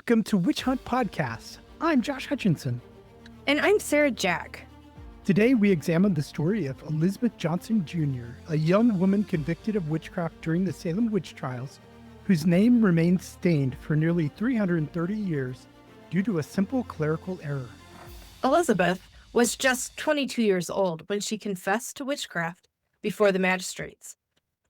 Welcome to Witch Hunt Podcast. I'm Josh Hutchinson. And I'm Sarah Jack. Today we examine the story of Elizabeth Johnson Jr., a young woman convicted of witchcraft during the Salem witch trials, whose name remains stained for nearly 330 years due to a simple clerical error. Elizabeth was just 22 years old when she confessed to witchcraft before the magistrates.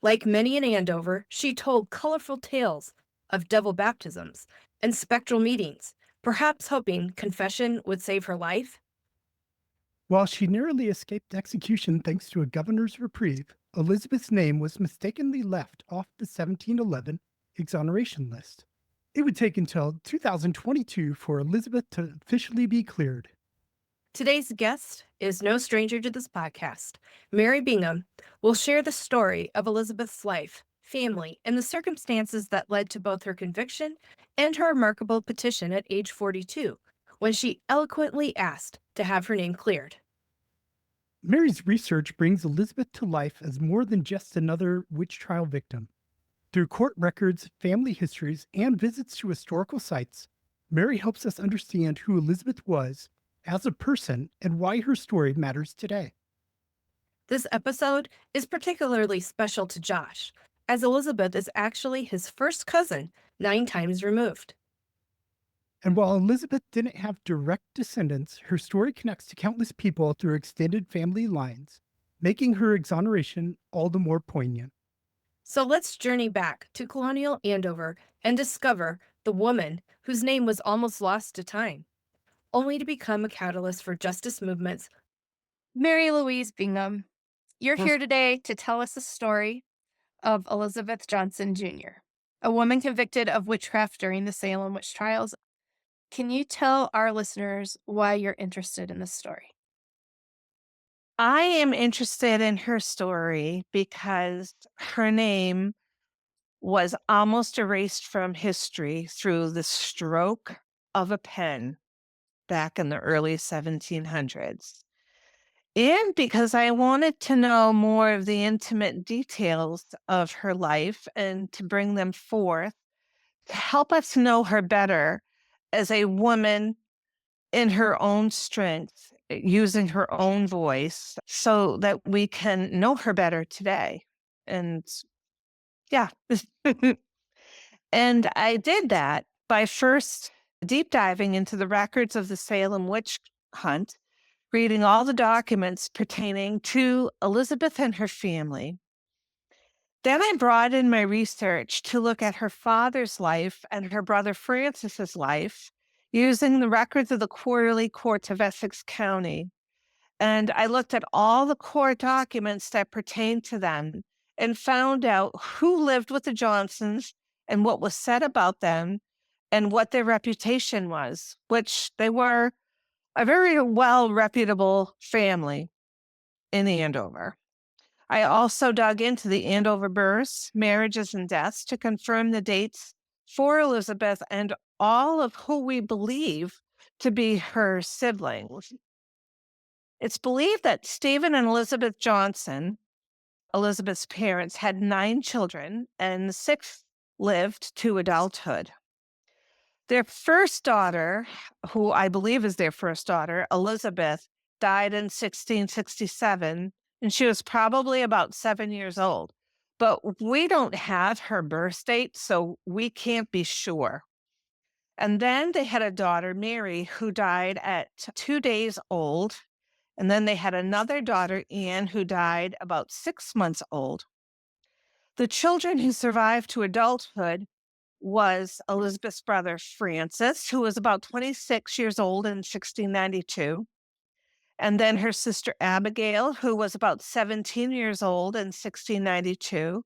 Like many in Andover, she told colorful tales of devil baptisms and spectral meetings, perhaps hoping confession would save her life. While she narrowly escaped execution thanks to a governor's reprieve, Elizabeth's name was mistakenly left off the 1711 exoneration list. It would take until 2022 for Elizabeth to officially be cleared. Today's guest is no stranger to this podcast. Mary Bingham will share the story of Elizabeth's life, family, and the circumstances that led to both her conviction and her remarkable petition at age 42, when she eloquently asked to have her name cleared. Mary's research brings Elizabeth to life as more than just another witch trial victim. Through court records, family histories, and visits to historical sites, Mary helps us understand who Elizabeth was as a person and why her story matters today. This episode is particularly special to Josh, as Elizabeth is actually his first cousin 9 times removed. And while Elizabeth didn't have direct descendants, her story connects to countless people through extended family lines, making her exoneration all the more poignant. So let's journey back to colonial Andover and discover the woman whose name was almost lost to time, only to become a catalyst for justice movements. Mary Louise Bingham, you're here today to tell us the story of Elizabeth Johnson Jr., a woman convicted of witchcraft during the Salem witch trials. Can you tell our listeners why you're interested in this story? I am interested in her story because her name was almost erased from history through the stroke of a pen back in the early 1700s. And because I wanted to know more of the intimate details of her life and to bring them forth to help us know her better as a woman in her own strength, using her own voice so that we can know her better today. And yeah. And I did that by first deep diving into the records of the Salem witch hunt, reading all the documents pertaining to Elizabeth and her family. Then I broadened my research to look at her father's life and her brother Francis's life, using the records of the quarterly courts of Essex County. And I looked at all the court documents that pertained to them and found out who lived with the Johnsons and what was said about them and what their reputation was, which they were a very well-reputable family in Andover. I also dug into the Andover births, marriages, and deaths to confirm the dates for Elizabeth and all of who we believe to be her siblings. It's believed that Stephen and Elizabeth Johnson, Elizabeth's parents, had 9 children, and 6 lived to adulthood. Their first daughter, who I believe is their first daughter, Elizabeth, died in 1667, and she was probably about 7 years old. But we don't have her birth date, so we can't be sure. And then they had a daughter, Mary, who died at 2 days old. And then they had another daughter, Anne, who died about 6 months old. The children who survived to adulthood was Elizabeth's brother, Francis, who was about 26 years old in 1692. And then her sister, Abigail, who was about 17 years old in 1692.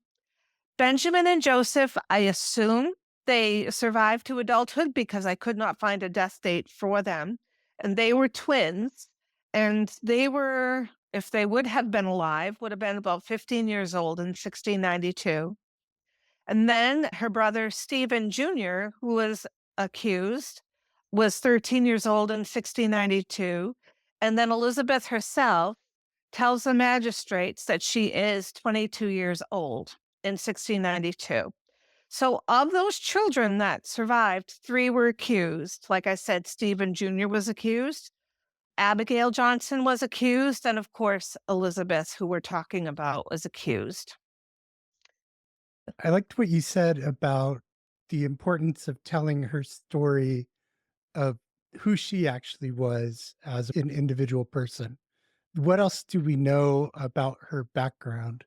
Benjamin and Joseph, I assume they survived to adulthood because I could not find a death date for them. And they were twins. And they were, if they would have been alive, would have been about 15 years old in 1692. And then her brother, Stephen Jr., who was accused, was 13 years old in 1692. And then Elizabeth herself tells the magistrates that she is 22 years old in 1692. So, of those children that survived, 3 were accused. Like I said, Stephen Jr. was accused, Abigail Johnson was accused, and of course, Elizabeth, who we're talking about, was accused. I liked what you said about the importance of telling her story of who she actually was as an individual person. What else do we know about her background?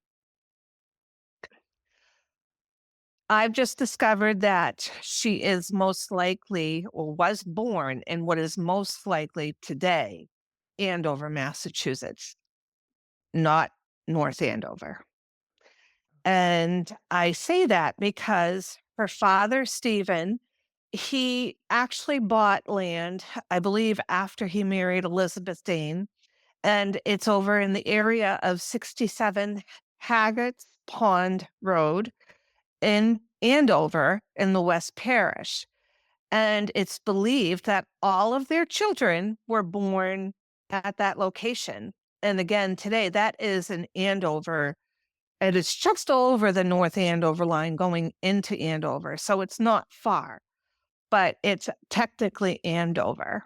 I've just discovered that she is most likely or was born in what is most likely today Andover, Massachusetts, not North Andover. And I say that because her father, Stephen, he actually bought land, I believe, after he married Elizabeth Dane. And it's over in the area of 67 Haggett's Pond Road in Andover in the West Parish. And it's believed that all of their children were born at that location. And again, today, that is in Andover. And it's just over the North Andover line going into Andover. So it's not far, but it's technically Andover.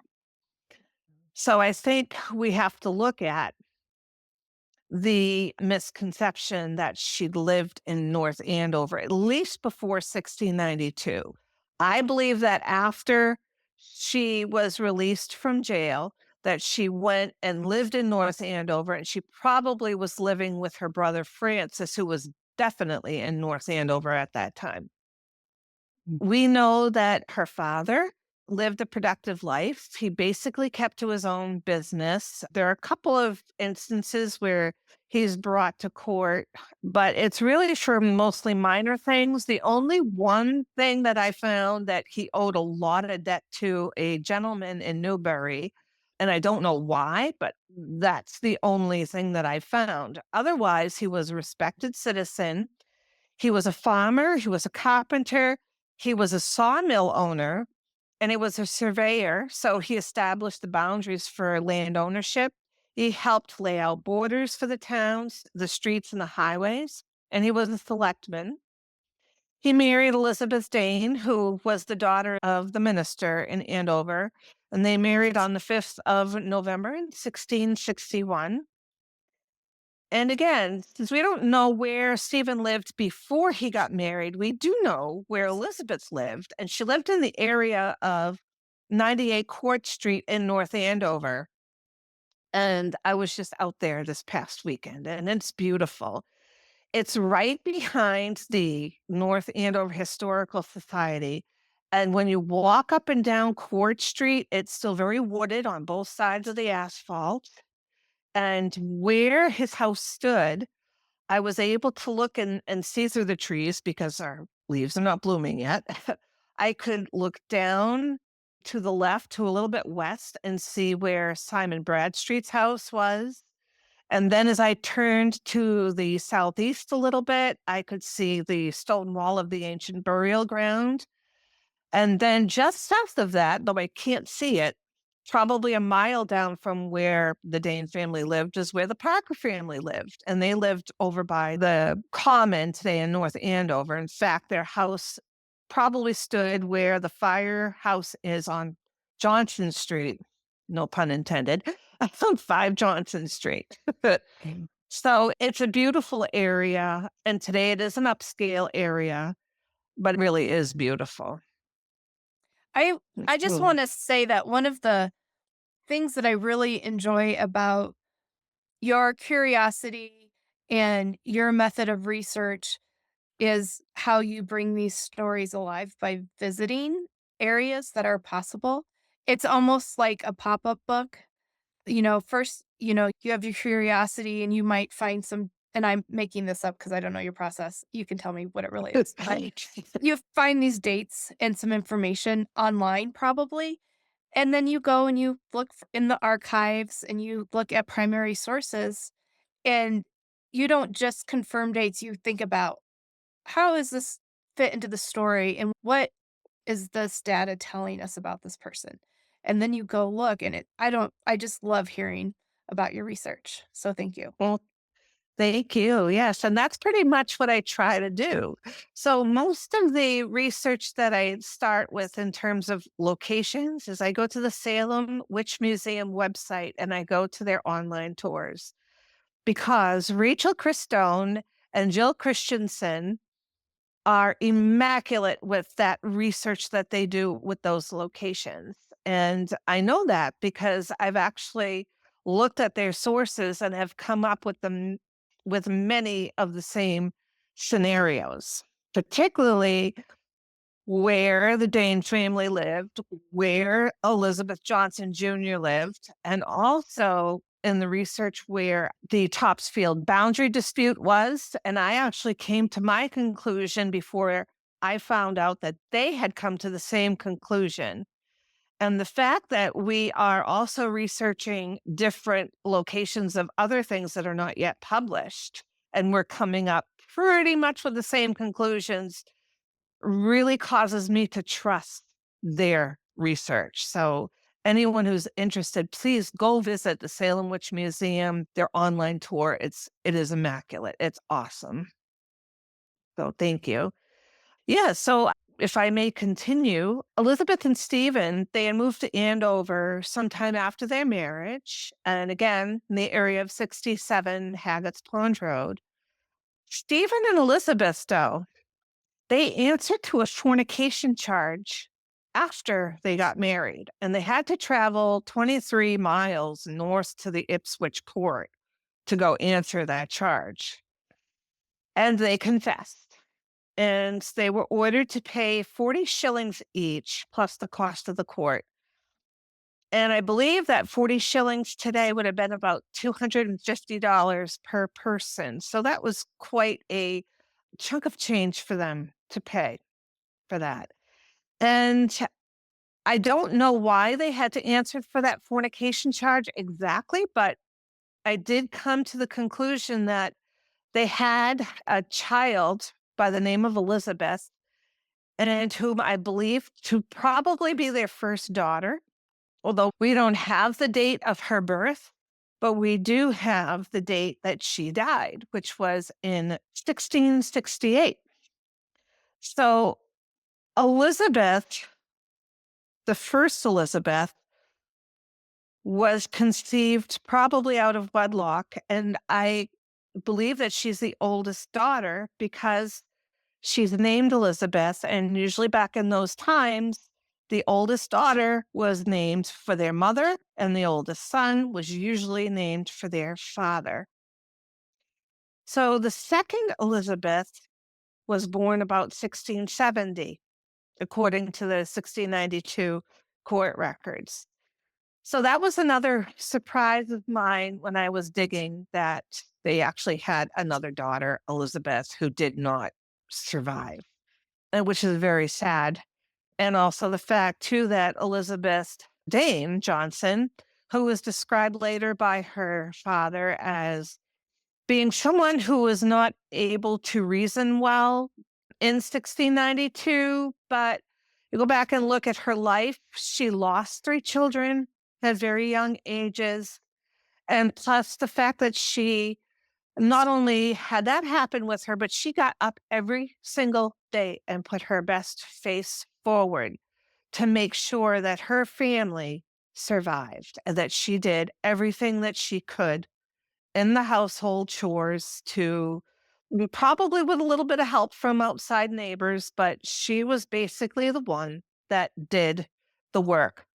So I think we have to look at the misconception that she lived in North Andover, at least before 1692. I believe that after she was released from jail, that she went and lived in North Andover, and she probably was living with her brother Francis, who was definitely in North Andover at that time. We know that her father lived a productive life. He basically kept to his own business. There are a couple of instances where he's brought to court, but it's really for mostly minor things. The only one thing that I found that he owed a lot of debt to a gentleman in Newbury, and I don't know why, but that's the only thing that I found. Otherwise, he was a respected citizen. He was a farmer, he was a carpenter, he was a sawmill owner, and he was a surveyor. So he established the boundaries for land ownership. He helped lay out borders for the towns, the streets, and the highways. And he was a selectman. He married Elizabeth Dane, who was the daughter of the minister in Andover. And they married on the 5th of November in 1661. And again, since we don't know where Stephen lived before he got married, we do know where Elizabeth lived. And she lived in the area of 98 Court Street in North Andover. And I was just out there this past weekend, and it's beautiful. It's right behind the North Andover Historical Society. And when you walk up and down Court Street, it's still very wooded on both sides of the asphalt. And where his house stood, I was able to look and see through the trees because our leaves are not blooming yet. I could look down to the left to a little bit west and see where Simon Bradstreet's house was. And then as I turned to the southeast a little bit, I could see the stone wall of the ancient burial ground. And then just south of that, though I can't see it, probably a mile down from where the Dane family lived is where the Parker family lived. And they lived over by the Common today in North Andover. In fact, their house probably stood where the firehouse is on Johnson Street, no pun intended, on 5 Johnson Street. So it's a beautiful area. And today it is an upscale area, but it really is beautiful. I It's I just really want to say that one of the things that I really enjoy about your curiosity and your method of research is how you bring these stories alive by visiting areas that are possible. It's almost like a pop-up book. First, you have your curiosity and you might find some, and I'm making this up because I don't know your process. You can tell me what it really is. But you find these dates and some information online, probably. And then you go and you look in the archives and you look at primary sources, and you don't just confirm dates. You think about, how does this fit into the story, and what is this data telling us about this person? And then you go look, and I just love hearing about your research. So thank you. Well, Thank you. Yes. And that's pretty much what I try to do. So, most of the research that I start with in terms of locations is I go to the Salem Witch Museum website and I go to their online tours because Rachel Christone and Jill Christensen are immaculate with that research that they do with those locations. And I know that because I've actually looked at their sources and have come up with them with many of the same scenarios, particularly where the Dane family lived, where Elizabeth Johnson Jr. lived, and also in the research where the Topsfield boundary dispute was. And I actually came to my conclusion before I found out that they had come to the same conclusion. And the fact that we are also researching different locations of other things that are not yet published, and we're coming up pretty much with the same conclusions really causes me to trust their research. So anyone who's interested, please go visit the Salem Witch Museum, their online tour. It is immaculate. It's awesome. So thank you. Yeah, so if I may continue, Elizabeth and Stephen, they had moved to Andover sometime after their marriage, and again, in the area of 67 Haggett's Pond Road. Stephen and Elizabeth, though, they answered to a fornication charge after they got married, and they had to travel 23 miles north to the Ipswich court to go answer that charge. And they confessed, and they were ordered to pay 40 shillings each plus the cost of the court. And I believe that 40 shillings today would have been about $250 per person. So that was quite a chunk of change for them to pay for that. And I don't know why they had to answer for that fornication charge exactly, but I did come to the conclusion that they had a child by the name of Elizabeth, and whom I believe to probably be their first daughter, although we don't have the date of her birth, but we do have the date that she died, which was in 1668. So Elizabeth, the first Elizabeth, was conceived probably out of wedlock. And I believe that she's the oldest daughter because she's named Elizabeth. And usually back in those times, the oldest daughter was named for their mother, and the oldest son was usually named for their father. So the second Elizabeth was born about 1670, according to the 1692 court records. So that was another surprise of mine when I was digging, that they actually had another daughter, Elizabeth, who did not survive, and which is very sad. And also the fact, too, that Elizabeth Dane Johnson, who was described later by her father as being someone who was not able to reason well in 1692, but you go back and look at her life, she lost 3 children at very young ages. And plus the fact that she not only had that happen with her, but she got up every single day and put her best face forward to make sure that her family survived, and that she did everything that she could in the household chores to, probably with a little bit of help from outside neighbors, but she was basically the one that did the work.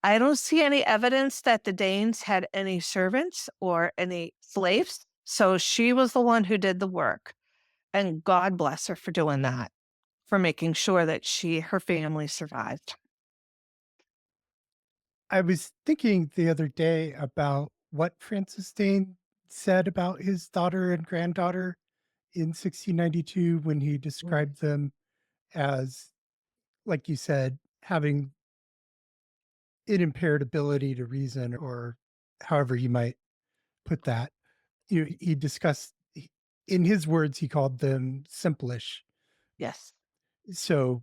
I don't see any evidence that the Danes had any servants or any slaves. So she was the one who did the work. And God bless her for doing that, for making sure that her family survived. I was thinking the other day about what Francis Dane said about his daughter and granddaughter in 1692 when he described them as, like you said, having unimpaired ability to reason, or however you might put that. He discussed, in his words, he called them simplish. Yes. So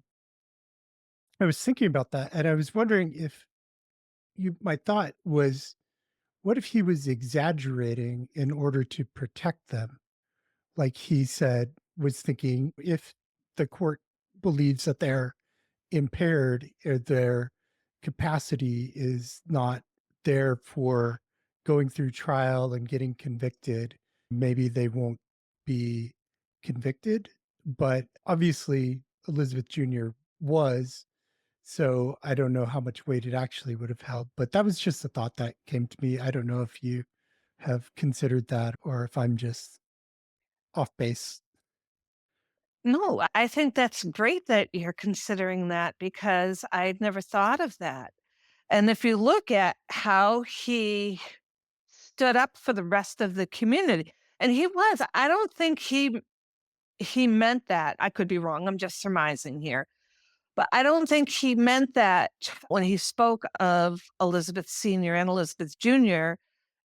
I was thinking about that, and I was wondering if my thought was, what if he was exaggerating in order to protect them? like he said, was thinking if the court believes that they're impaired or their capacity is not there for going through trial and getting convicted, maybe they won't be convicted. But obviously, Elizabeth Jr. was. So I don't know how much weight it actually would have held. But that was just a thought that came to me. I don't know if you have considered that or if I'm just off base. No, I think that's great that you're considering that because I'd never thought of that. And if you look at how he stood up for the rest of the community, and I don't think he meant that. I could be wrong. I'm just surmising here. But I don't think he meant that when he spoke of Elizabeth Sr. and Elizabeth Jr.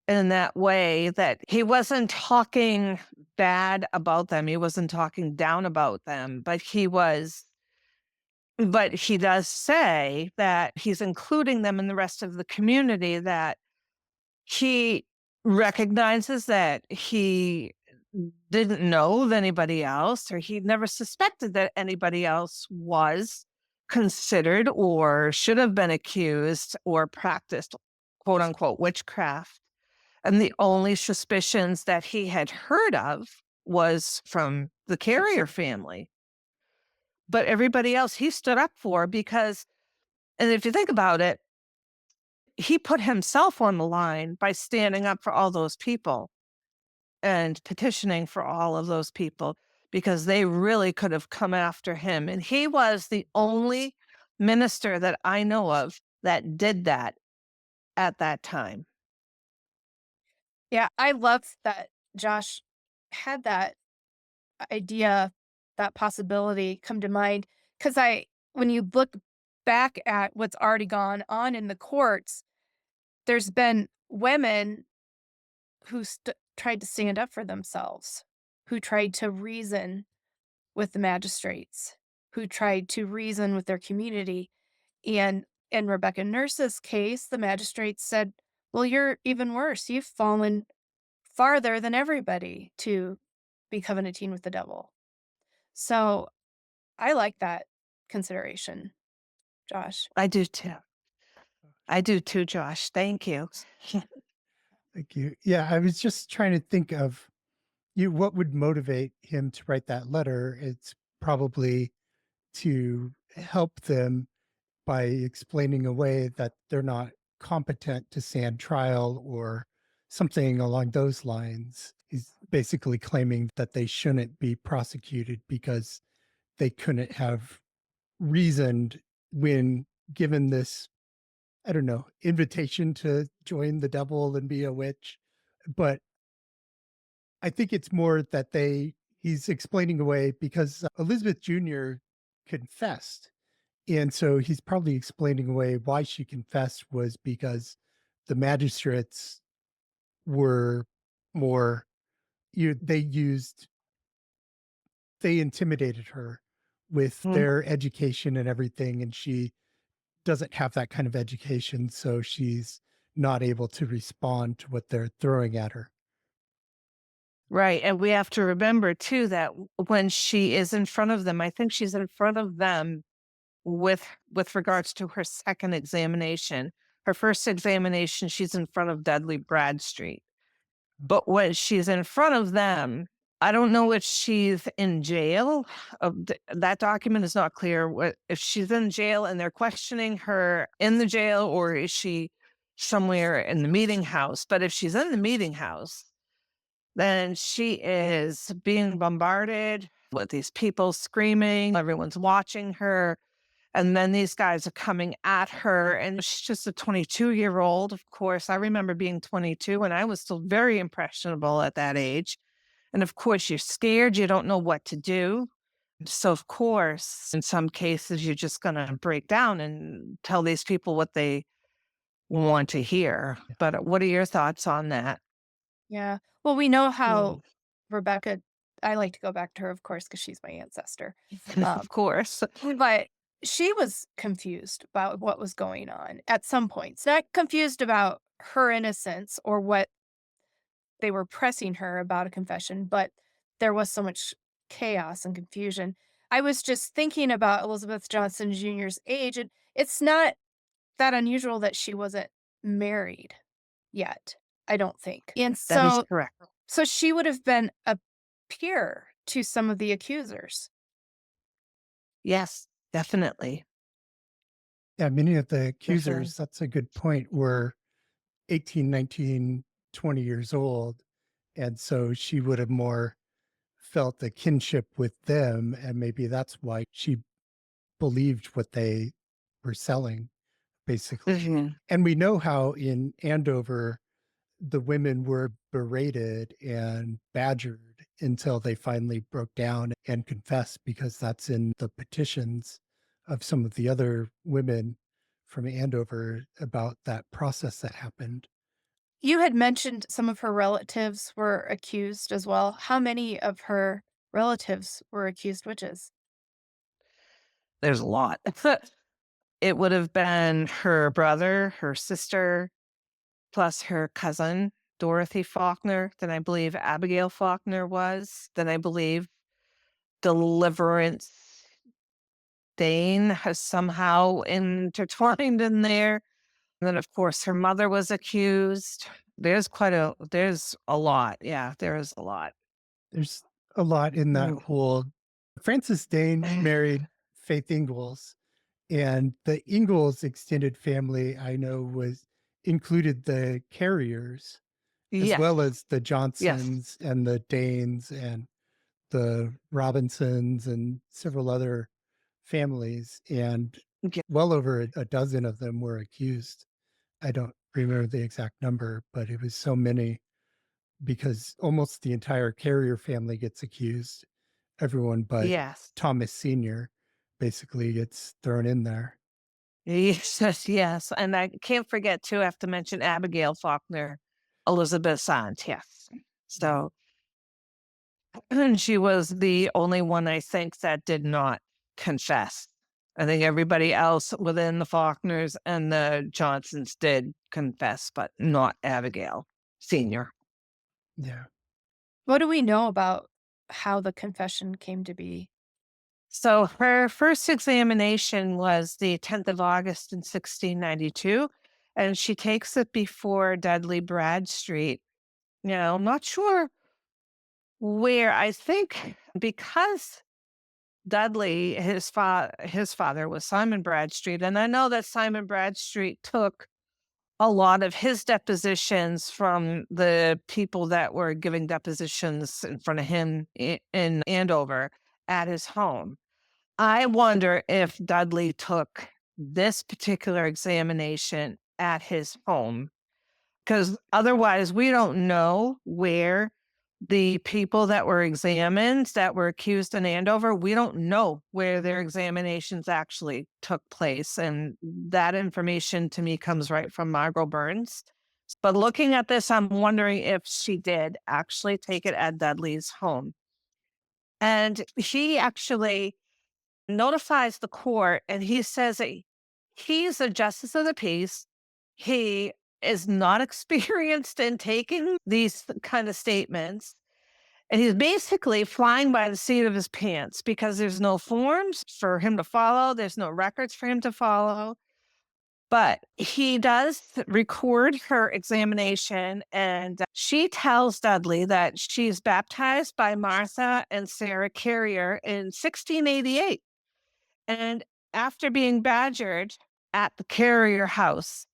in that way, that he wasn't talking bad about them. He wasn't talking down about them, but he does say that he's including them in the rest of the community, that he recognizes that he didn't know of anybody else, or he never suspected that anybody else was considered or should have been accused or practiced quote unquote witchcraft. And the only suspicions that he had heard of was from the Carrier family. But everybody else he stood up for because, and if you think about it, he put himself on the line by standing up for all those people and petitioning for all of those people because they really could have come after him. And he was the only minister that I know of that did that at that time. Yeah, I love that Josh had that idea, that possibility come to mind. Because when you look back at what's already gone on in the courts, there's been women who tried to stand up for themselves, who tried to reason with the magistrates, who tried to reason with their community. And in Rebecca Nurse's case, the magistrates said, well, you're even worse. You've fallen farther than everybody to be covenanting with the devil. So I like that consideration, Josh. I do too. I do too, Josh. Thank you. Thank you. Yeah, I was just trying to think of what would motivate him to write that letter. It's probably to help them by explaining away that they're not competent to stand trial or something along those lines. He's basically claiming that they shouldn't be prosecuted because they couldn't have reasoned when given this, I don't know, invitation to join the devil and be a witch. But I think it's more that he's explaining away because Elizabeth Jr. confessed. And so he's probably explaining away why she confessed was because the magistrates were more, they intimidated her with Mm. their education and everything. And she doesn't have that kind of education. So she's not able to respond to what they're throwing at her. Right. And we have to remember too that when she is in front of them, I think she's in front of them with regards to her second examination. Her first examination, she's in front of Dudley Bradstreet. But when she's in front of them, I don't know if she's in jail. That document is not clear if she's in jail and they're questioning her in the jail, or is she somewhere in the meeting house. But if she's in the meeting house, then she is being bombarded with these people screaming. Everyone's watching her. And then these guys are coming at her. And she's just a 22-year-old. Of course, I remember being 22 and I was still very impressionable at that age. And of course, you're scared. You don't know what to do. So, of course, in some cases, you're just going to break down and tell these people what they want to hear. But what are your thoughts on that? Yeah. Well, we know how Rebecca, I like to go back to her, of course, because she's my ancestor. Of course. But she was confused about what was going on at some points. Not confused about her innocence or what they were pressing her about a confession, but there was so much chaos and confusion. I was just thinking about Elizabeth Johnson Jr.'s age, and it's not that unusual that she wasn't married yet, I don't think. And That is so correct. so she would have been a peer to some of the accusers. Yes, definitely. Yeah, many of the Definitely. accusers, that's a good point, were 18, 19, 20 years old. And so she would have more felt a kinship with them. And maybe that's why she believed what they were selling, basically. Mhm. And we know how in Andover, the women were berated and badgered until they finally broke down and confessed, because that's in the petitions of some of the other women from Andover about that process that happened. You had mentioned some of her relatives were accused as well. How many of her relatives were accused witches? There's a lot. It would have been her brother, her sister, plus her cousin, Dorothy Faulkner. Then I believe Abigail Faulkner was. Then I believe Deliverance Dane has somehow intertwined in there. And then, of course, her mother was accused. There's a lot. Yeah, there is a lot. There's a lot in that Mm. whole. Frances Dane married Faith Ingalls, and the Ingalls extended family, I know, was included the Carriers as Yes, well as the yes. Johnsons and the Danes and the Robinsons and several other families. And Yeah. well over a dozen of them were accused. I don't remember the exact number, but it was so many, because almost the entire Carrier family gets accused. Everyone but Yes. Thomas Sr. basically gets thrown in there. Yes, yes, and I can't forget too, I have to mention Abigail Faulkner, Elizabeth's aunt, yes. So, and she was the only one, I think, that did not confess. I think everybody else within the Faulkners and the Johnsons did confess, but not Abigail Senior. Yeah. What do we know about how the confession came to be? So her first examination was the 10th of August in 1692, and she takes it before Dudley Bradstreet. Now, I'm not sure where. I think because Dudley, his father was Simon Bradstreet, and I know that Simon Bradstreet took a lot of his depositions from the people that were giving depositions in front of him in Andover at his home. I wonder if Dudley took this particular examination at his home, because otherwise we don't know where the people that were examined, that were accused in Andover, we don't know where their examinations actually took place. And that information to me comes right from Margot Burns. But looking at this, I'm wondering if she did actually take it at Dudley's home. And he actually notifies the court, and he says that he's a justice of the peace. He is not experienced in taking these kind of statements. And he's basically flying by the seat of his pants because there's no forms for him to follow, there's no records for him to follow. But he does record her examination, and she tells Dudley that she's baptized by Martha and Sarah Carrier in 1688. And after being badgered at the Carrier house,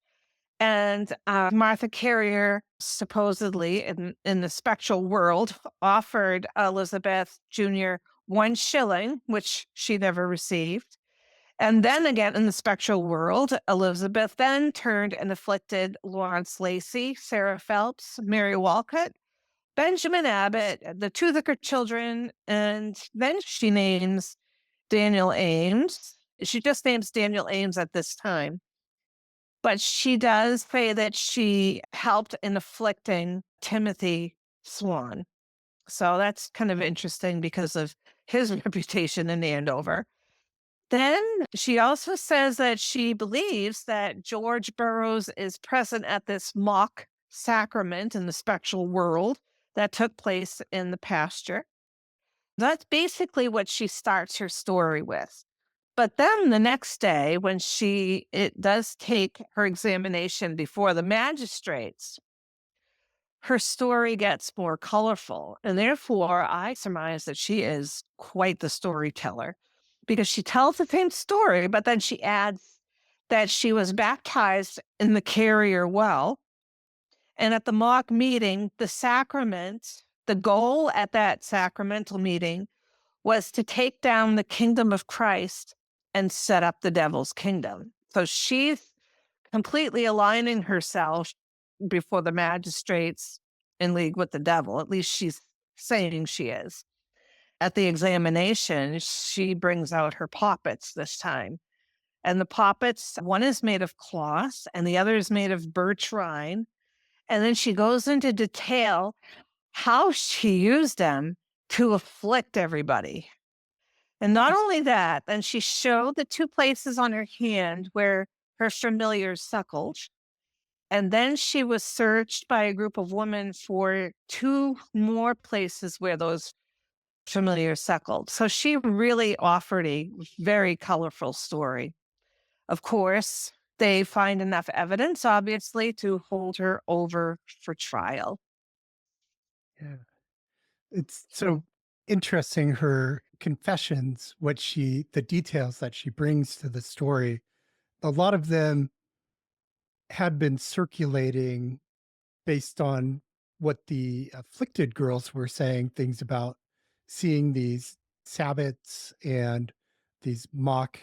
and Martha Carrier supposedly in the spectral world offered Elizabeth Jr. 1 shilling, which she never received. And then again in the spectral world, Elizabeth then turned and afflicted Lawrence Lacey, Sarah Phelps, Mary Walcott, Benjamin Abbott, the two Thicker children, and then she names Daniel Ames. She just names Daniel Ames at this time. But she does say that she helped in afflicting Timothy Swan. So that's kind of interesting because of his reputation in Andover. Then she also says that she believes that George Burroughs is present at this mock sacrament in the spectral world that took place in the pasture. That's basically what she starts her story with. But then the next day, when it does take her examination before the magistrates, her story gets more colorful. And therefore, I surmise that she is quite the storyteller because she tells the same story, but then she adds that she was baptized in the Carrier Well. And at the mock meeting, the goal at that sacramental meeting was to take down the kingdom of Christ and set up the devil's kingdom. So she's completely aligning herself before the magistrates in league with the devil. At least she's saying she is. At the examination, she brings out her poppets this time. And the poppets, one is made of cloth and the other is made of birch rind. And then she goes into detail how she used them to afflict everybody. And not only that, then she showed the two places on her hand where her familiars suckled. And then she was searched by a group of women for two more places where those familiars suckled. So she really offered a very colorful story. Of course, they find enough evidence, obviously, to hold her over for trial. Yeah. It's so interesting, her confessions, the details that she brings to the story. A lot of them had been circulating based on what the afflicted girls were saying, things about seeing these sabbats and these mock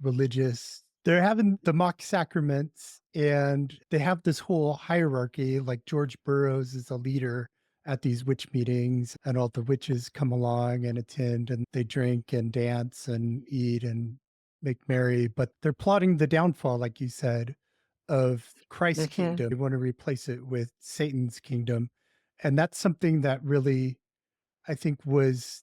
religious. They're having the mock sacraments, and they have this whole hierarchy. Like George Burroughs is a leader at these witch meetings, and all the witches come along and attend, and they drink and dance and eat and make merry. But they're plotting the downfall, like you said, of Christ's Mhm. kingdom. They want to replace it with Satan's kingdom. And that's something that really, I think, was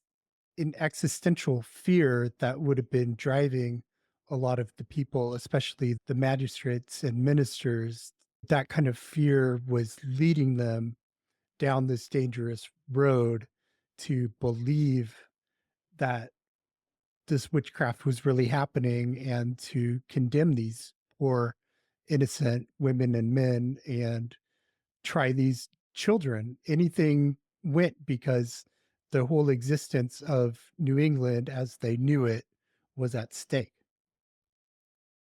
an existential fear that would have been driving a lot of the people, especially the magistrates and ministers. That kind of fear was leading them down this dangerous road to believe that this witchcraft was really happening and to condemn these poor innocent women and men and try these children. Anything went because the whole existence of New England as they knew it was at stake.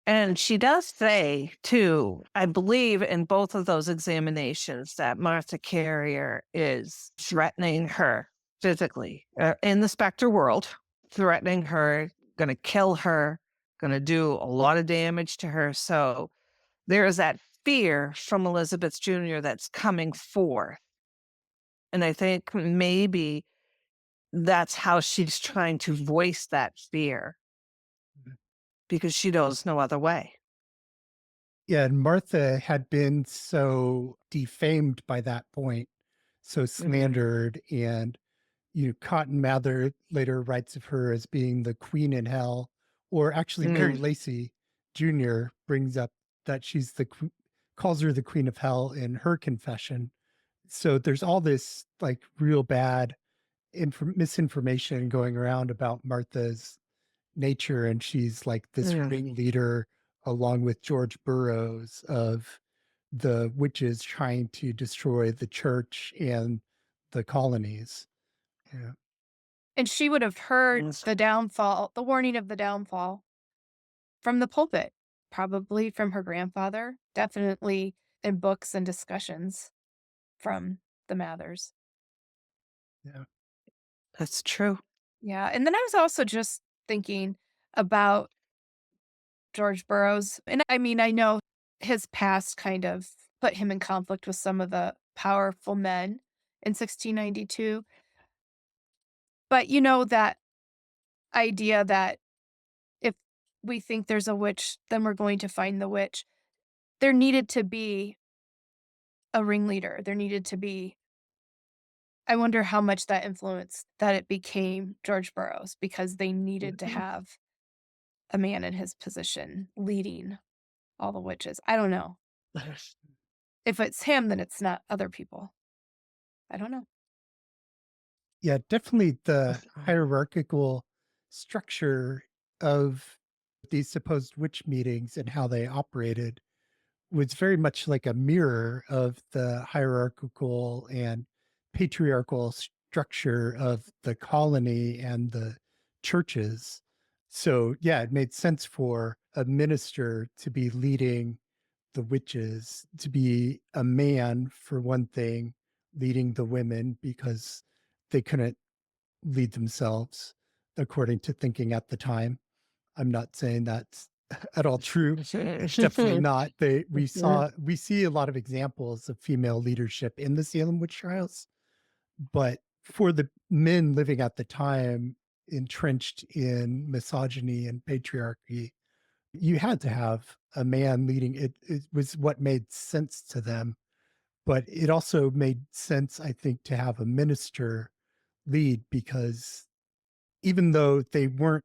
And she does say, too, I believe in both of those examinations that Martha Carrier is threatening her physically in the specter world, threatening her, going to kill her, going to do a lot of damage to her. So there is that fear from Elizabeth Jr. that's coming forth. And I think maybe that's how she's trying to voice that fear because she knows no other way. Yeah, and Martha had been so defamed by that point, so slandered, and Cotton Mather later writes of her as being the queen in hell, or actually Mary Lacy Jr. brings up that calls her the queen of hell in her confession. So there's all this like real bad misinformation going around about Martha's nature, and she's like this ringleader along with George Burroughs of the witches trying to destroy the church and the colonies. Yeah. And she would have heard Yes. the warning of the downfall from the pulpit, probably from her grandfather, definitely in books and discussions from the Mathers. Yeah. That's true. Yeah, and then I was also just thinking about George Burroughs, and I mean, I know his past kind of put him in conflict with some of the powerful men in 1692, but, that idea that if we think there's a witch, then we're going to find the witch. There needed to be a ringleader. There needed to be I wonder how much that influenced that it became George Burroughs because they needed to have a man in his position leading all the witches. I don't know. If it's him, then it's not other people. I don't know. Yeah, definitely the hierarchical structure of these supposed witch meetings and how they operated was very much like a mirror of the hierarchical and patriarchal structure of the colony and the churches. So, yeah, it made sense for a minister to be leading the witches, to be a man, for one thing, leading the women because they couldn't lead themselves according to thinking at the time. I'm not saying that's at all true. It's definitely not. We see a lot of examples of female leadership in the Salem witch trials, but for the men living at the time entrenched in misogyny and patriarchy, you had to have a man leading it. It was what made sense to them, but it also made sense, I think, to have a minister lead because even though they weren't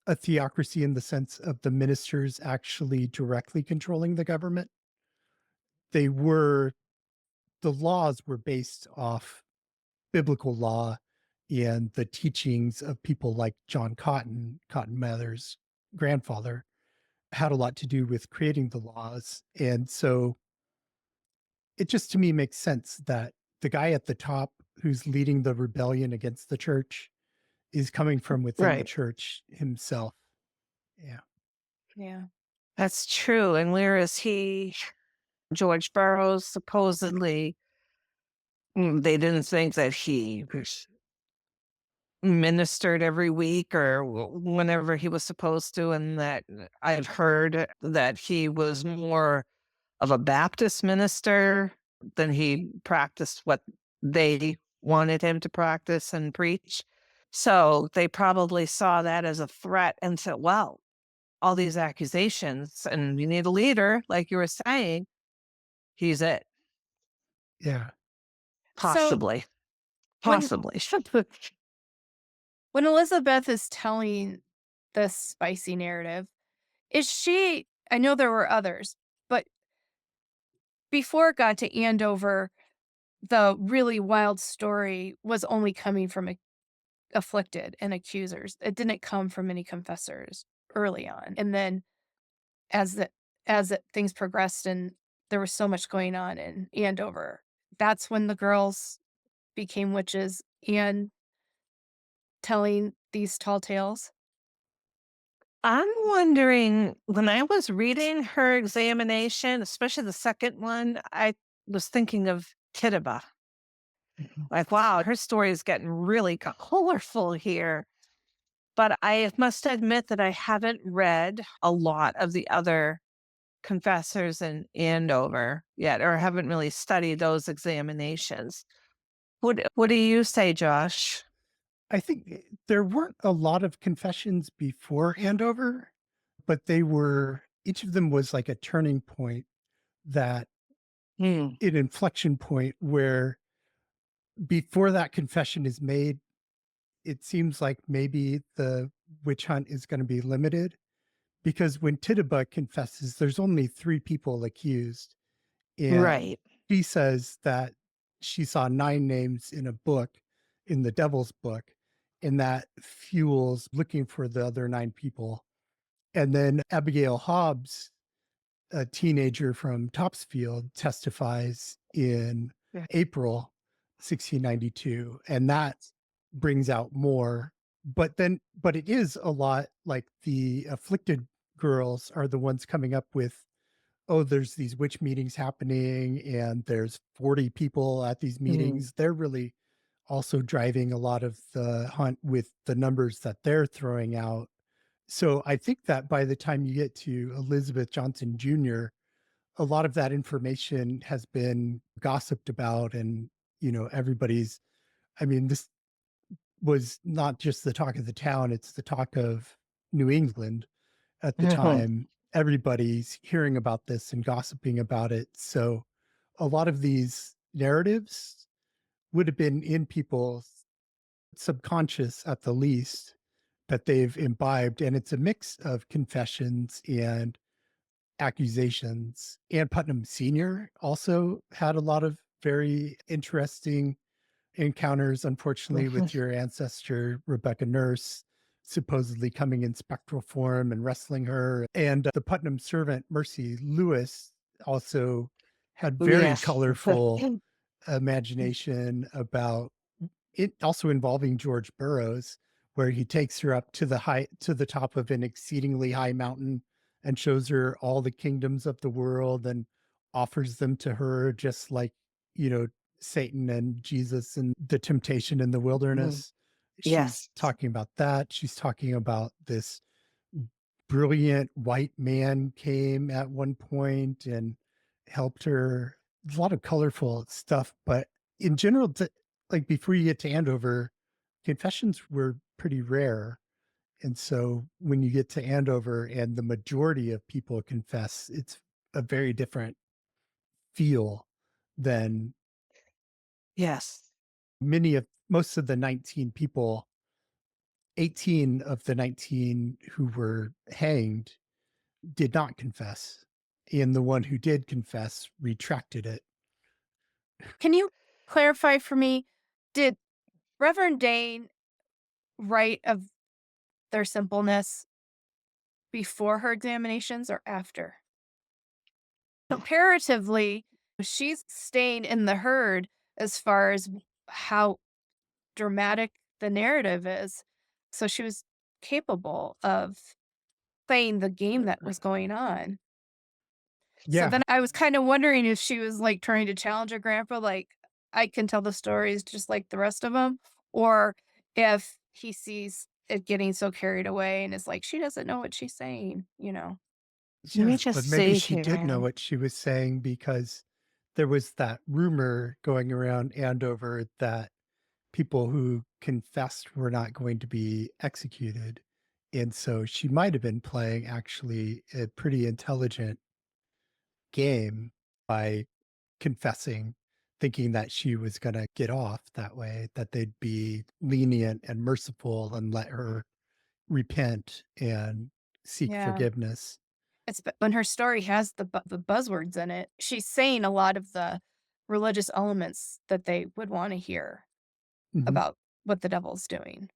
a theocracy in the sense of the ministers actually directly controlling the government, they were the laws were based off biblical law and the teachings of people like John Cotton, Cotton Mather's grandfather, had a lot to do with creating the laws. And so it just to me makes sense that the guy at the top who's leading the rebellion against the church is coming from within the Right. church himself. Yeah. Yeah. That's true. And whereas George Burroughs, supposedly, they didn't think that he ministered every week or whenever he was supposed to. And that I've heard that he was more of a Baptist minister than he practiced what they wanted him to practice and preach. So they probably saw that as a threat and said, well, all these accusations and we need a leader, like you were saying, he's it. Yeah. So Possibly. when Possibly. when Elizabeth is telling this spicy narrative, is she, I know there were others, but before it got to Andover, the really wild story was only coming from afflicted and accusers. It didn't come from any confessors early on. And then things progressed and there was so much going on in Andover, that's when the girls became witches and telling these tall tales. I'm wondering, when I was reading her examination, especially the second one, I was thinking of Tituba. Like, wow, her story is getting really colorful here. But I must admit that I haven't read a lot of the other confessors in Andover yet, or haven't really studied those examinations. What do you say, Josh? I think there weren't a lot of confessions before Andover, but they were, each of them was like a turning point, that Hmm. an inflection point where before that confession is made, it seems like maybe the witch hunt is going to be limited, because when Tituba confesses, there's only 3 people accused. And Right. she says that she saw 9 names in a book, in the devil's book, and that fuels looking for the other 9 people. And then Abigail Hobbs, a teenager from Topsfield, testifies in Yeah. April 1692, and that brings out more. But it is a lot like the afflicted girls are the ones coming up with, oh, there's these witch meetings happening and there's 40 people at these Hmm. meetings. They're really also driving a lot of the hunt with the numbers that they're throwing out. So I think that by the time you get to Elizabeth Johnson Jr., a lot of that information has been gossiped about, and everybody's, I mean, this was not just the talk of the town, it's the talk of New England at the time. Everybody's hearing about this and gossiping about it. So a lot of these narratives would have been in people's subconscious at the least, that they've imbibed. And it's a mix of confessions and accusations. And Putnam Sr. also had a lot of very interesting encounters, unfortunately, with your ancestor, Rebecca Nurse, supposedly coming in spectral form and wrestling her. And the Putnam servant, Mercy Lewis, also had very Yes. colorful imagination about it, also involving George Burroughs, where he takes her up to the top of an exceedingly high mountain and shows her all the kingdoms of the world and offers them to her, just like, you know, Satan and Jesus and the temptation in the Mm. wilderness. She's Yes. talking about that. She's talking about this brilliant white man came at one point and helped her. A lot of colorful stuff, but in general, like before you get to Andover, confessions were pretty rare. And so when you get to Andover and the majority of people confess, it's a very different feel than Yes. most of the 19 people. 18 of the 19 who were hanged did not confess. And the one who did confess retracted it. Can you clarify for me? Did Reverend Dane write of their simpleness before her examinations or after? Comparatively, she's staying in the herd as far as how dramatic the narrative is. So she was capable of playing the game that was going on. So Yeah. then I was kind of wondering if she was like trying to challenge her grandpa, like, I can tell the stories just like the rest of them, or if he sees it getting so carried away and is like, she doesn't know what she's saying, you know? Let me Yeah. just But maybe see she did know here. what she was saying, because there was that rumor going around Andover that people who confessed were not going to be executed. And so she might have been playing actually a pretty intelligent game by confessing, thinking that she was going to get off that way, that they'd be lenient and merciful and let her repent and seek Yeah. forgiveness. It's when her story has the buzzwords in it, she's saying a lot of the religious elements that they would want to hear Mhm. about what the devil's doing.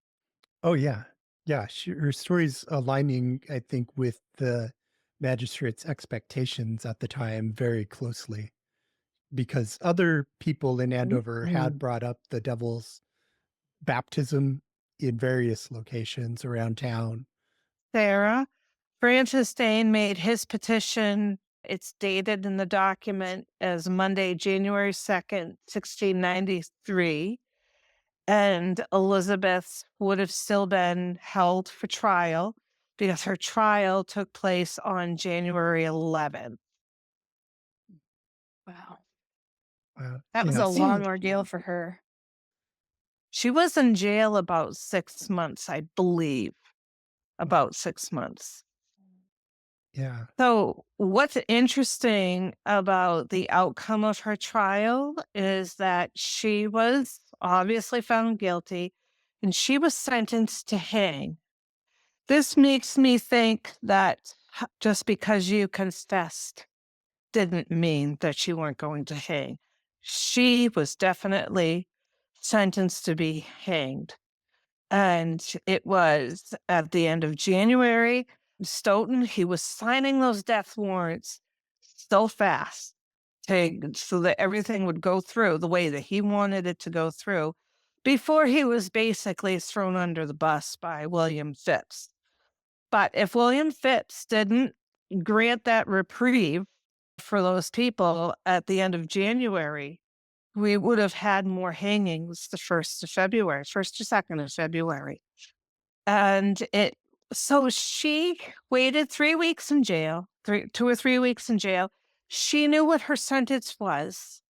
Oh, yeah. Yeah. Her story's aligning, I think, with the magistrate's expectations at the time very closely, because other people in Andover had Mhm. brought up the devil's baptism in various locations around town. Sarah, Francis Dane made his petition. It's dated in the document as Monday, January 2nd, 1693. And Elizabeth would have still been held for trial because her trial took place on January 11th. Wow. That was Yeah. a long So, ordeal for her. She was in jail about 6 months, I believe, about 6 months. yeah. So, what's interesting about the outcome of her trial is that she was obviously found guilty and she was sentenced to hang. This makes me think that just because you confessed didn't mean that you weren't going to hang. She was definitely sentenced to be hanged. And it was at the end of January. Stoughton, he was signing those death warrants so fast so that everything would go through the way that he wanted it to go through before he was basically thrown under the bus by William Phips. But if William Phips didn't grant that reprieve for those people at the end of January, we would have had more hangings the 1st of February, 1st or 2nd of February. And so she waited 3 weeks in jail, 2 or 3 weeks in jail. She knew what her sentence was.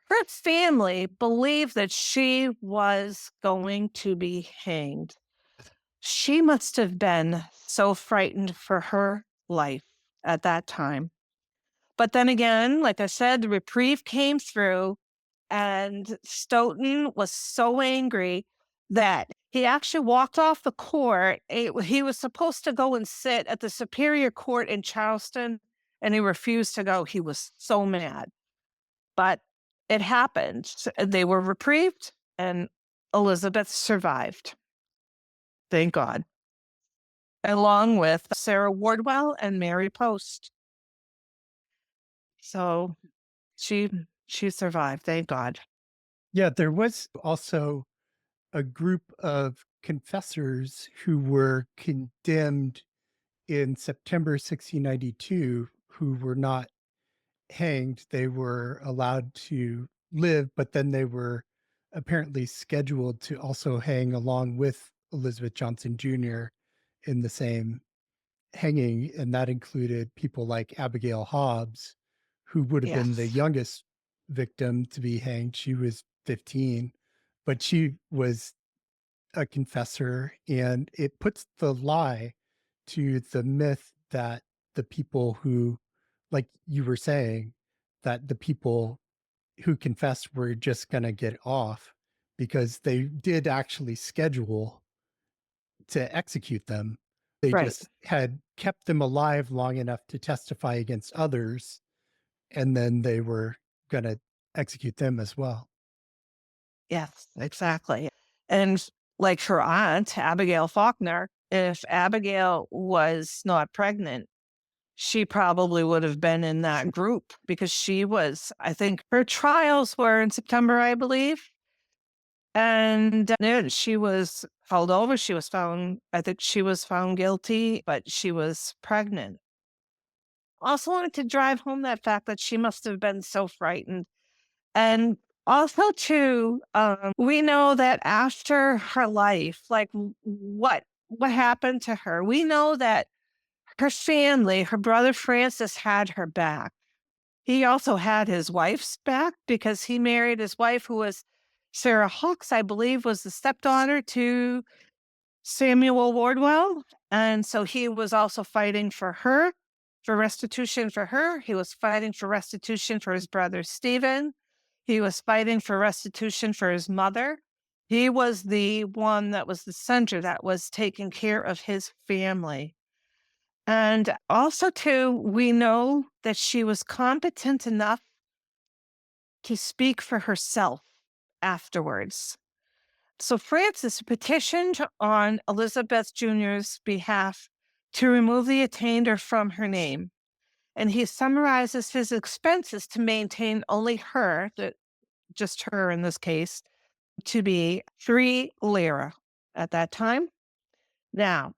Her family believed that she was going to be hanged. She must have been so frightened for her life at that time. But then again, like I said, the reprieve came through, and Stoughton was so angry that he actually walked off the court. He was supposed to go and sit at the Superior Court in Charleston, and he refused to go. He was so mad. But it happened. They were reprieved. and Elizabeth survived. Thank God. Along with Sarah Wardwell and Mary Post. So she survived, thank God. Yeah, there was also a group of confessors who were condemned in September 1692 who were not hanged. They were allowed to live, but then they were apparently scheduled to also hang along with Elizabeth Johnson Jr. in the same hanging. And that included people like Abigail Hobbs, who would have been the Yes. youngest victim to be hanged. She was 15, but she was a confessor, and it puts the lie to the myth that the people who, like you were saying, that the people who confessed were just going to get off, because they did actually schedule to execute them. They Right. just had kept them alive long enough to testify against others, and then they were going to execute them as well. Yes, exactly. And like her aunt, Abigail Faulkner, if Abigail was not pregnant, she probably would have been in that group because she was, I think her trials were in September, I believe. And then she was held over. She was found, I think she was found guilty, but she was pregnant. Also wanted to drive home that fact that she must have been so frightened. And also, too, we know that after her life, like what happened to her? We know that her family, her brother Francis, had her back. He also had his wife's back because he married his wife, who was Sarah Hawkes, I believe, was the stepdaughter to Samuel Wardwell. And so he was also fighting for her, for restitution for her. He was fighting for restitution for his brother Stephen. He was fighting for restitution for his mother. He was the one that was the center that was taking care of his family. And also, too, we know that she was competent enough to speak for herself afterwards. So Francis petitioned on Elizabeth Jr.'s behalf to remove the attainder from her name. And he summarizes his expenses to maintain only her, just her in this case, to be 3 lira at that time. Now,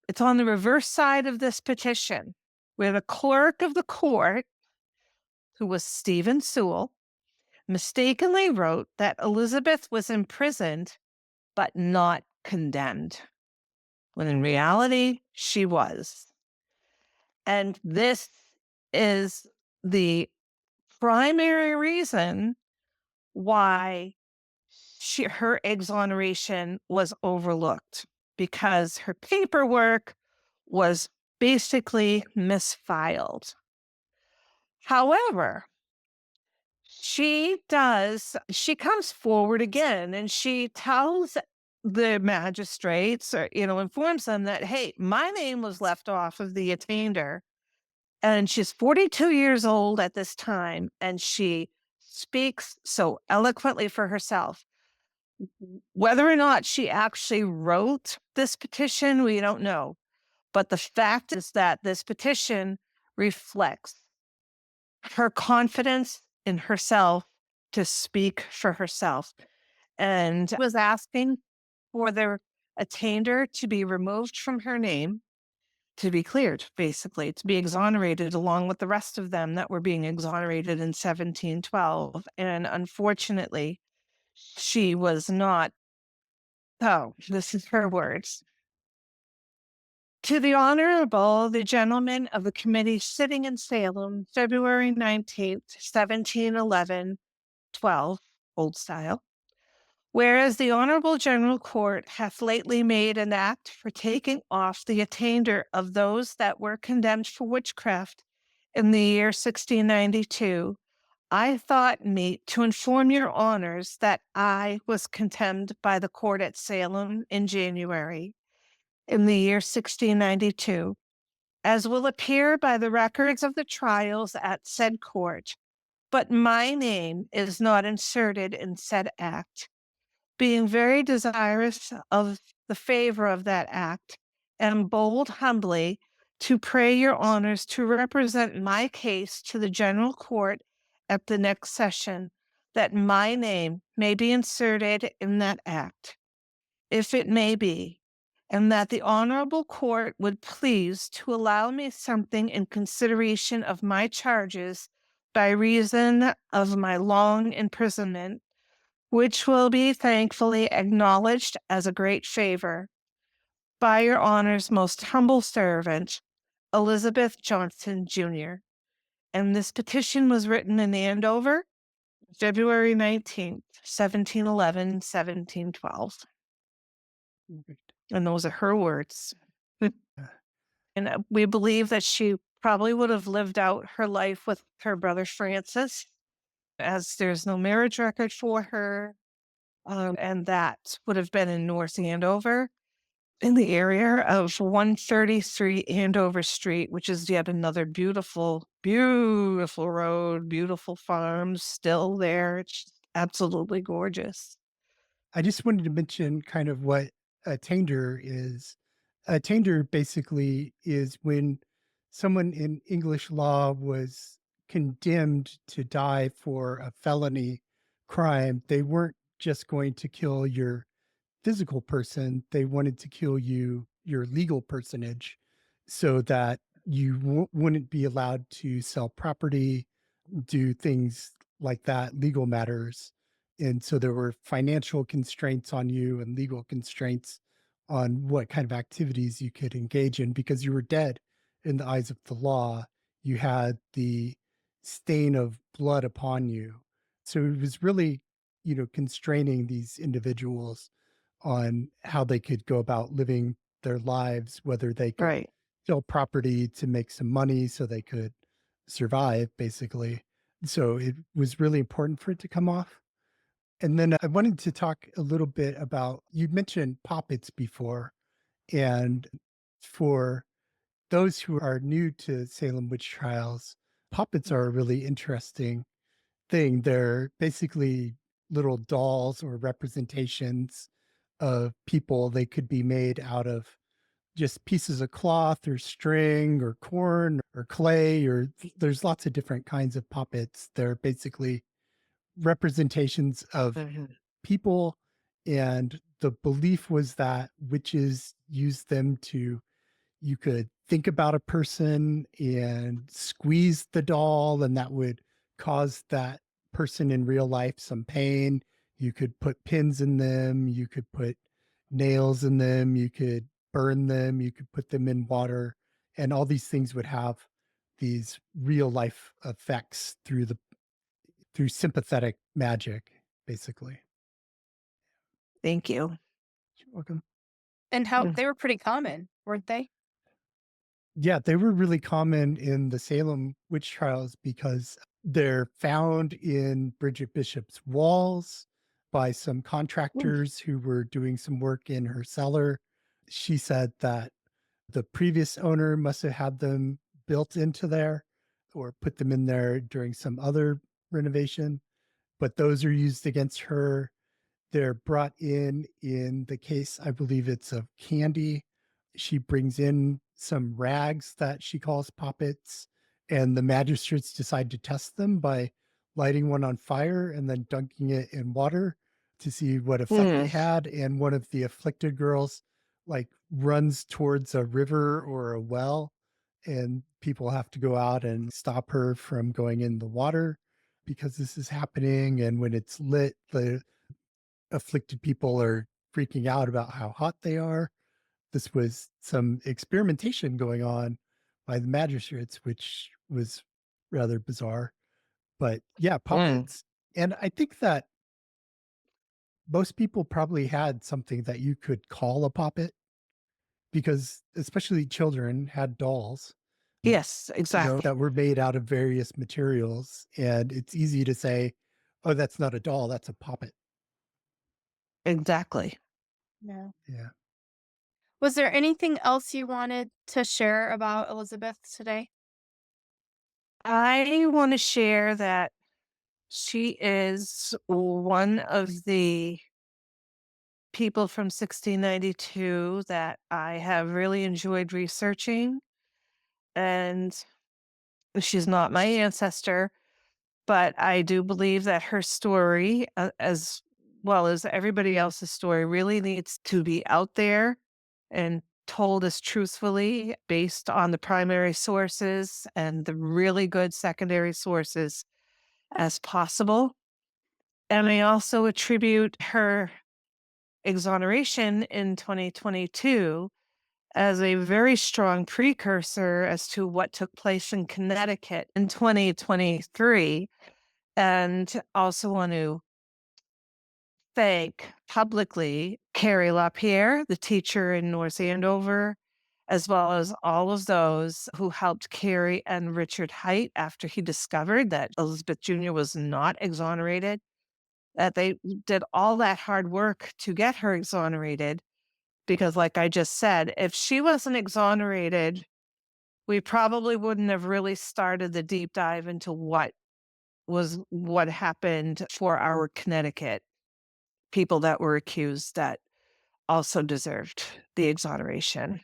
it's on the reverse side of this petition where the clerk of the court, who was Stephen Sewell, mistakenly wrote that Elizabeth was imprisoned but not condemned, when in reality, she was. And this is the primary reason why her exoneration was overlooked, because her paperwork was basically misfiled. However, she comes forward again and she tells the magistrates, or, informs them that, hey, my name was left off of the attainder. And she's 42 years old at this time, and she speaks so eloquently for herself. Whether or not she actually wrote this petition, we don't know. But the fact is that this petition reflects her confidence in herself to speak for herself, and was asking for their attainder to be removed from her name, to be cleared, basically, to be exonerated along with the rest of them that were being exonerated in 1712. And unfortunately, she was not. Oh, this is her words. To the Honorable, the gentlemen of the committee sitting in Salem, February 19th, 1711, 12, old style. Whereas the Honorable General Court hath lately made an act for taking off the attainder of those that were condemned for witchcraft in the year 1692, I thought meet to inform your honors that I was condemned by the court at Salem in January in the year 1692, as will appear by the records of the trials at said court, but my name is not inserted in said act. being very desirous of the favor of that act, am bold humbly to pray your honors to represent my case to the general court at the next session, that my name may be inserted in that act, if it may be, and that the honorable court would please to allow me something in consideration of my charges by reason of my long imprisonment, which will be thankfully acknowledged as a great favor by your honor's most humble servant, Elizabeth Johnson, Jr. And this petition was written in Andover, February 19th, 1711, 1712. And those are her words. And we believe that she probably would have lived out her life with her brother Francis, as there's no marriage record for her. And that would have been in North Andover, in the area of 133 Andover Street, which is yet another beautiful, beautiful road, beautiful farms still there. It's absolutely gorgeous. I just wanted to mention kind of what a attainder is. A attainder basically is when someone in English law was condemned to die for a felony crime. They weren't just going to kill your physical person, they wanted to kill you, your legal personage, so that you wouldn't be allowed to sell property, do things like that, legal matters. And so there were financial constraints on you and legal constraints on what kind of activities you could engage in because you were dead in the eyes of the law. You had the stain of blood upon you. So it was really, constraining these individuals on how they could go about living their lives, whether they could Right. sell property to make some money so they could survive, basically. So it was really important for it to come off. And then I wanted to talk a little bit about, you mentioned poppets before. And for those who are new to Salem witch trials, poppets are a really interesting thing. They're basically little dolls or representations of people. They could be made out of just pieces of cloth or string or corn or clay, or there's lots of different kinds of puppets. They're basically representations of people. And the belief was that witches used them to, you could think about a person and squeeze the doll, and that would cause that person in real life some pain. You could put pins in them, you could put nails in them, you could burn them, you could put them in water, and all these things would have these real life effects through sympathetic magic, basically. Thank you. You're welcome. And how they were pretty common, weren't they? Yeah, they were really common in the Salem witch trials because they're found in Bridget Bishop's walls by some contractors who were doing some work in her cellar. She said that the previous owner must have had them built into there or put them in there during some other renovation, but those are used against her. They're brought in the case, I believe it's of Candy. She brings in some rags that she calls poppets, and the magistrates decide to test them by lighting one on fire and then dunking it in water to see what effect it had. And one of the afflicted girls like runs towards a river or a well, and people have to go out and stop her from going in the water because this is happening. And when it's lit, the afflicted people are freaking out about how hot they are. This was some experimentation going on by the magistrates, which was rather bizarre. But yeah, puppets. And I think that most people probably had something that you could call a puppet because especially children had dolls. Yes, exactly. That were made out of various materials. And it's easy to say, oh, that's not a doll, that's a puppet. Exactly. Yeah. Yeah. Was there anything else you wanted to share about Elizabeth today? I want to share that she is one of the people from 1692 that I have really enjoyed researching. And she's not my ancestor, but I do believe that her story, as well as everybody else's story, really needs to be out there and told as truthfully based on the primary sources and the really good secondary sources as possible. And I also attribute her exoneration in 2022 as a very strong precursor as to what took place in Connecticut in 2023. And also want to thank publicly Carrie LaPierre, the teacher in North Andover, as well as all of those who helped Carrie and Richard Height after he discovered that Elizabeth Jr. was not exonerated, that they did all that hard work to get her exonerated. Because like I just said, if she wasn't exonerated, we probably wouldn't have really started the deep dive into what happened for our Connecticut people that were accused that also deserved the exoneration.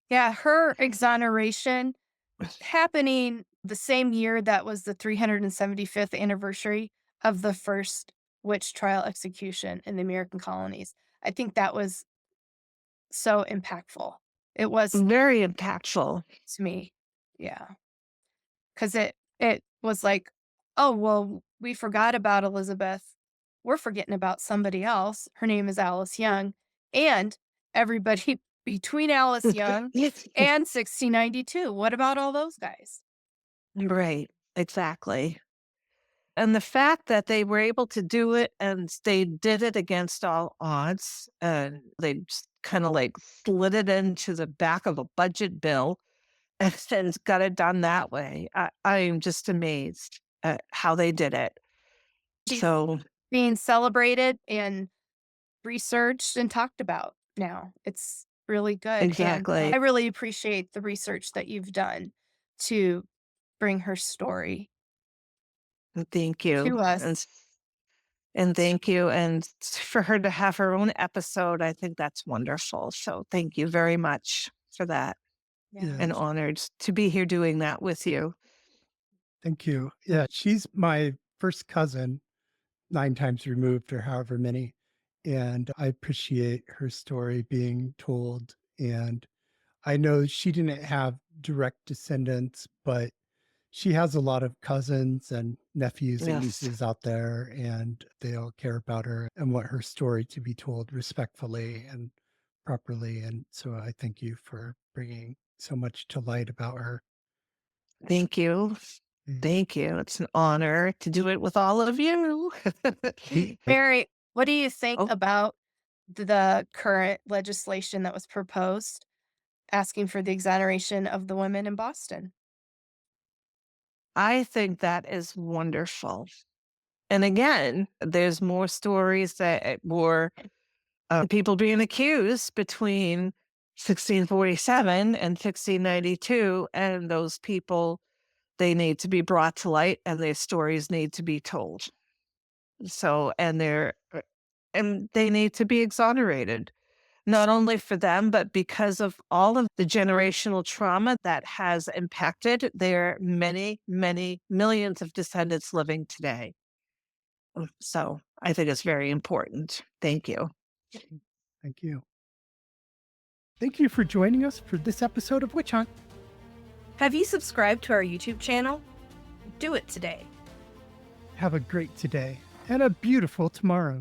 Yeah, her exoneration happening the same year that was the 375th anniversary of the first witch trial execution in the American colonies. I think that was so impactful. It was Very impactful. to me. Yeah. Because it was like, oh, well, we forgot about Elizabeth. We're forgetting about somebody else. Her name is Alice Young. And everybody between Alice Young and 1692. What about all those guys? Right, exactly. And the fact that they were able to do it and they did it against all odds, and they just kind of like slid it into the back of a budget bill and then got it done that way. I am just amazed at how they did it. She's So being celebrated and researched and talked about now. It's really good. And exactly. I really appreciate the research that you've done to bring her story Thank you. to us. And thank you. And for her to have her own episode, I think that's wonderful. So thank you very much for that. Yeah. And honored to be here doing that with you. Thank you. Yeah, she's my first cousin, 9 times removed or however many. And I appreciate her story being told. And I know she didn't have direct descendants, but she has a lot of cousins and nephews and Yes. nieces out there, and they all care about her and want her story to be told respectfully and properly. And so I thank you for bringing so much to light about her. Thank you. Mm. Thank you. It's an honor to do it with all of you. Mary, what do you think Oh. about the current legislation that was proposed asking for the exoneration of the women in Boston? I think that is wonderful. And again, there's more stories that more people being accused between 1647 and 1692, and those people, they need to be brought to light and their stories need to be told. So, and they need to be exonerated, not only for them, but because of all of the generational trauma that has impacted their many, many millions of descendants living today. So I think it's very important. Thank you. Thank you. Thank you for joining us for this episode of Witch Hunt. Have you subscribed to our YouTube channel? Do it today. Have a great today and a beautiful tomorrow.